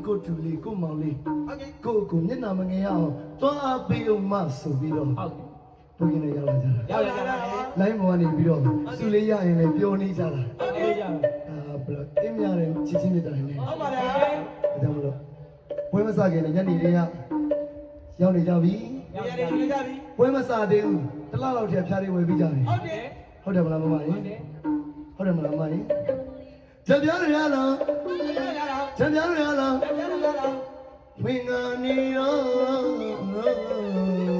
ကိုတူလေးကိုမောင်လေးကိုမျက်နှာမငယ်ရအောင်သွားအားပေးအောင်မဆိုပြီးတော့ဟုတ်ဘုရင်လည်းရောက်လာကြတာရောက်လာကြပါလိုင်းမော်ကနေပြီးတော့သူလေးရရင်လည်းပြောနေကြတာဟုတ်ကဲ့ကြပါဘလို့အင်းများတယ်ချစ်ချင်းမြတ်တာနဲ့ဟုတ်ပါတယ်ဒါကြောင့်မလို့ပွဲမစားခင်ညနေလေးကရောက်နေကြပြီပွဲမစားသေးဘူးတစ်လလောက်တည်းဖျားလေးဝယ်ပြီးကြတယ်ဟုတ်တယ်မလားမမကြီးဟုတ်တယ်မလားမမကြီး ချက်ပြားရလားချက်ပြားရလားဝင်ကနေရော